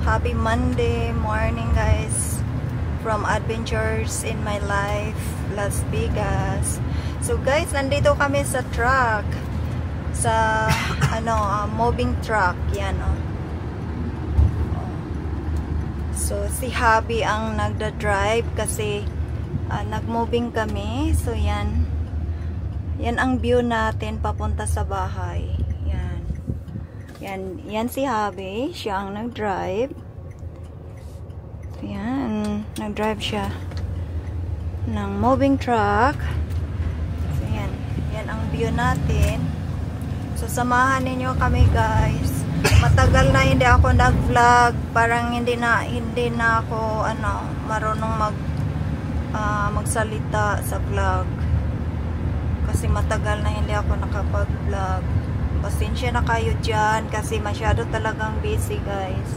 Happy Monday morning guys from Adventures in My Life, Las Vegas. So guys, nandito kami sa truck. Sa moving truck. Yan So si Habi ang nagda-drive kasi nag-moving kami. So yan. Yan ang view natin papunta sa bahay. Yan si Habi, siya ang nag-drive. Yan, nag-drive siya ng moving truck. So yan ang view natin. So samahan ninyo kami guys. Matagal na hindi ako nag-vlog, parang hindi na ako marunong magsalita sa vlog. Kasi matagal na hindi ako nakapag-vlog. Pasensya na kayo dyan kasi masyado talagang busy guys.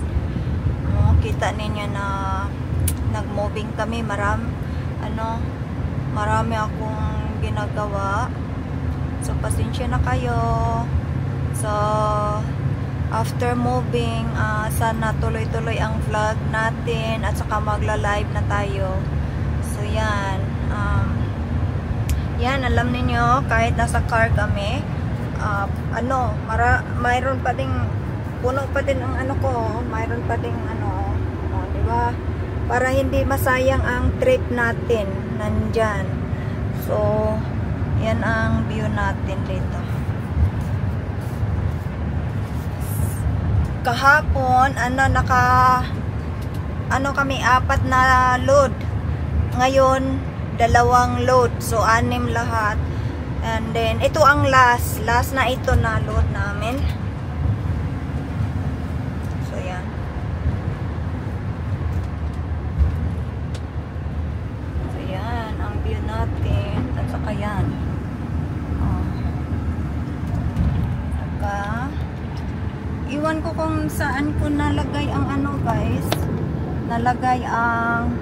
Kita ninyo na nag-moving kami, marami akong ginagawa. So pasensya na kayo. So after moving, sana tuloy-tuloy ang vlog natin at saka magla-live na tayo. So yan, alam niyo kahit nasa car kami, mayroon pa ding puno pa din ang mayroon pa ding di ba? Para hindi masayang ang trip natin nandyan. So yan ang view natin dito. Kahapon kami 4 na load. Ngayon 2 load. So 6 lahat. And then, ito ang last na ito na load namin. So, yan. So, yan. Ang view natin. At saka yan. Saka, iwan ko kung saan ko nalagay ang guys. Nalagay ang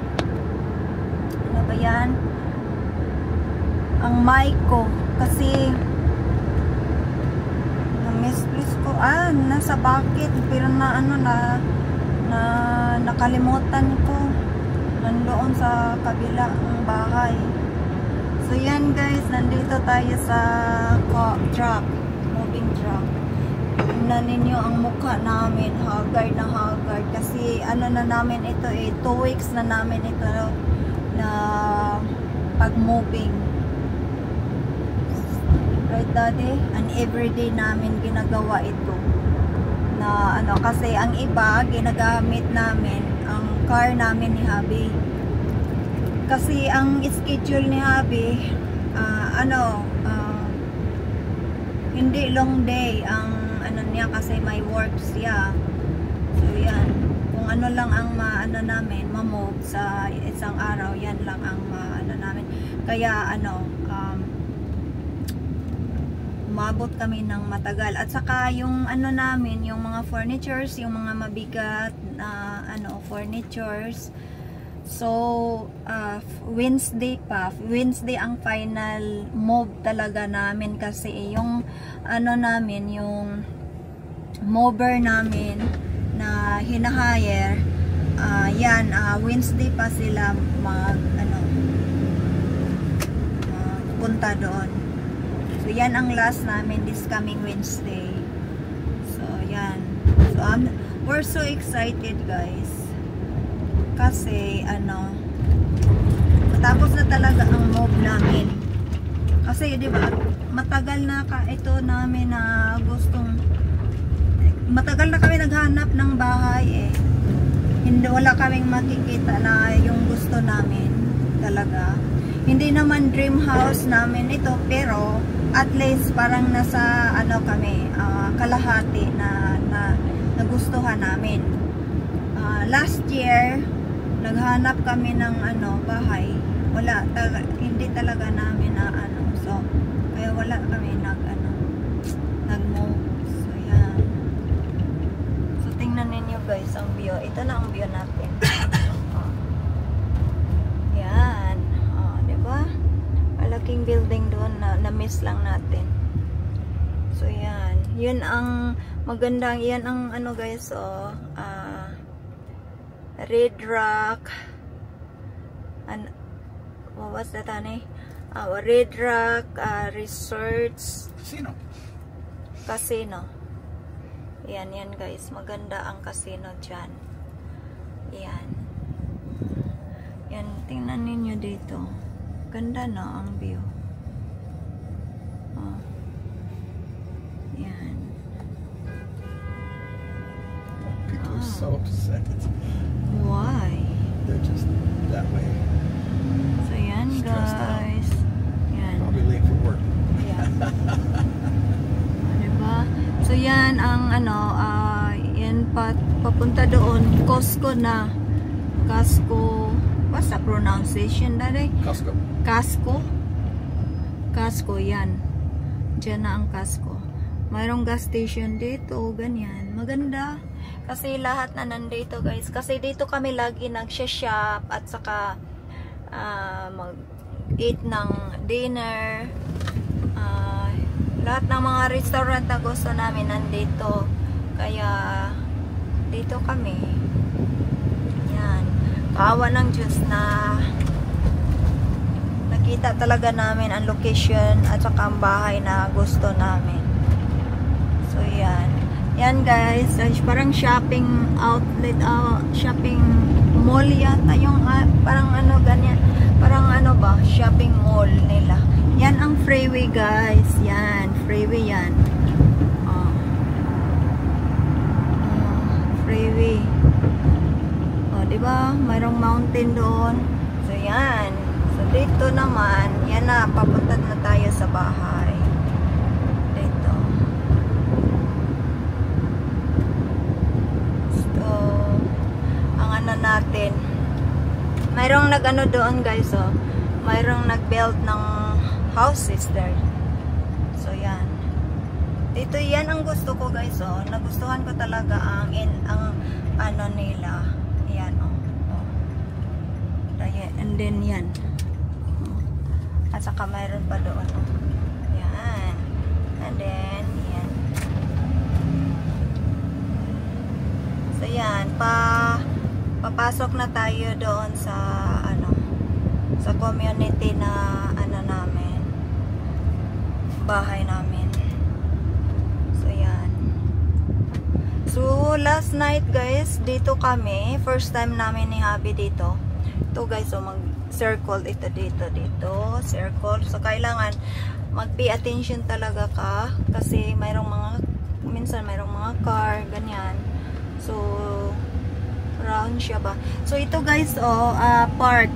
ba yan? Ang mic ko. Kasi na-misplace ko. Nasa bucket. Pero nakalimutan ko. Nandoon sa kabila ng bahay. So yan guys. Nandito tayo sa truck. Moving truck. Tingnan ninyo ang mukha namin. Haggard na haggard. Kasi na namin ito 2 weeks na namin ito na pag-moving. Right daddy? And everyday namin ginagawa ito. Na kasi ang iba ginagamit namin ang car namin ni Habi. Kasi ang schedule ni Habi hindi long day ang niya kasi may work siya. So yan. Kung lang ang namin ma-move sa isang araw, yan lang ang namin. Kaya umabot kami ng matagal. At saka yung namin, yung mga furnitures, yung mga mabigat na furnitures. So Wednesday ang final move talaga namin kasi yung namin, yung mover namin na hinahire, Wednesday pa sila punta doon. So yan ang last namin this coming Wednesday. So yan. So we're so excited guys. Kasi matapos na talaga ang move namin. Kasi di ba matagal na ito namin na matagal na kami naghanap ng bahay wala kaming makikita na yung gusto namin talaga. Hindi naman dream house namin ito, pero at least parang nasa kami kalahati na nagustuhan namin. Last year naghanap kami ng bahay, hindi talaga namin so kaya wala kami nag-move. So yan. So tingnan ninyo guys ang view. Ito na ang view natin. Yan. Diba? Malaking building doon na miss lang natin. So, yan. Yun ang magandang, yan ang guys, Red Rock. And what was that, honey? Red Rock Resorts Casino. Yan guys, maganda ang casino dyan. Yan, tingnan ninyo dito. Ganda na ang view. Yan. People are so upset. Why? They're just that way. So yan guys. Yan. Probably late for work. Yan. Diba? So yan ang yan papunta doon. Costco na. Costco. What's the pronunciation dali? Costco yan. Diyan na ang Costco. Mayroong gas station dito. Ganyan. Maganda. Kasi lahat na nandito guys. Kasi dito kami lagi nagsha-shop at saka mag-eat ng dinner. Lahat ng mga restaurant na gusto namin nandito. Kaya dito kami. Yan. Kaawa ng Diyos na nakita talaga namin ang location at saka ang bahay na gusto namin. So yan. Yan guys, parang shopping outlet, shopping mall yata yung parang ganyan. Parang ba, shopping mall nila. Yan ang freeway guys. Yan, freeway yan. Freeway. Diba? Mayroong mountain doon. So yan. So dito naman, yan na, papunta na tayo sa bahay. Dito. So, ang natin. Mayroong doon guys, mayroong nag-build ng houses there. So yan. Dito yan ang gusto ko guys, nagustuhan ko talaga ang nila. Yan, and then yan. At saka mayroon pa doon, yan. And then yan. So yan, papasok na tayo doon sa sa community na namin, bahay namin. So yan. So last night guys, dito kami, first time namin ni Habi dito. Ito guys, mag-circle ito dito, circle. So kailangan mag-pay attention talaga ka kasi minsan mayroong mga car, ganyan. So round siya ba. So ito guys, park.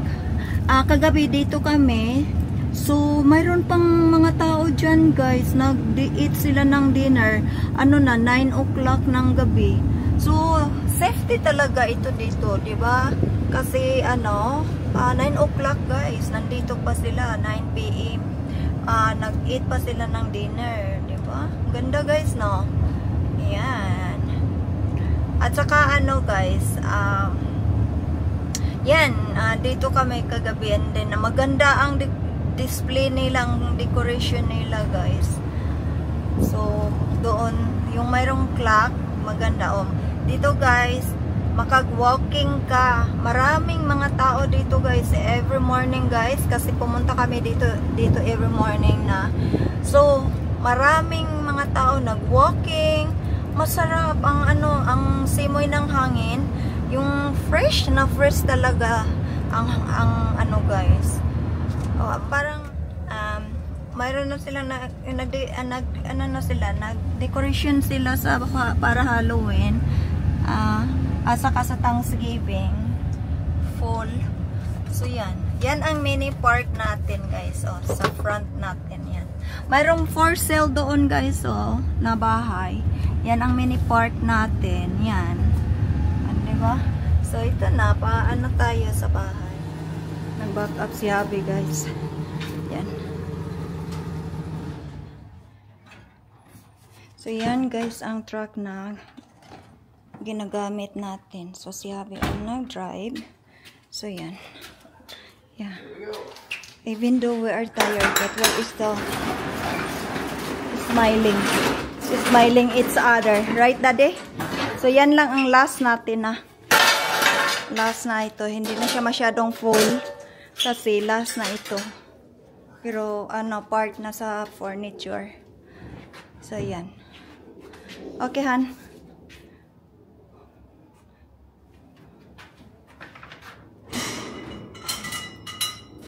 Kagabi dito kami. So mayroon pang mga tao dyan guys. Nag-eat sila ng dinner. 9 o'clock ng gabi. So safety talaga ito dito, di ba? Kasi 9 o'clock guys. Nandito pa sila 9 PM. Nag-eat pa sila ng dinner, di ba? Ganda guys, no? Yan. At saka guys, yan, dito kami kagabi, and then maganda ang display nilang decoration nila guys. So doon yung mayroong clock, maganda. Dito guys, makag-walking ka. Maraming mga tao dito guys every morning guys, kasi pumunta kami dito every morning na. So maraming mga tao nag-walking. Masarap ang ang simoy ng hangin, yung fresh talaga ang guys. Parang mayroon na sila nag-decoration sila para Halloween. Saka sa Thanksgiving fall. So yan. Yan ang mini park natin guys, sa front natin yan. Mayroong for sale doon guys, na bahay. Yan ang mini park natin. Yan. Diba? So, ito na. Tayo sa bahay. Nag-back up si Habi, guys. Yan. So, yan, guys, ang truck na ginagamit natin. So, si Habi ang nag-drive. So, yan. Yeah. Even though we are tired, but what is the smiling each other, right Daddy? So yan lang ang last natin na Last na ito. Hindi na siya masyadong full. Kasi last na ito. Pero ano, part na sa furniture. So, yan. Okay, Han.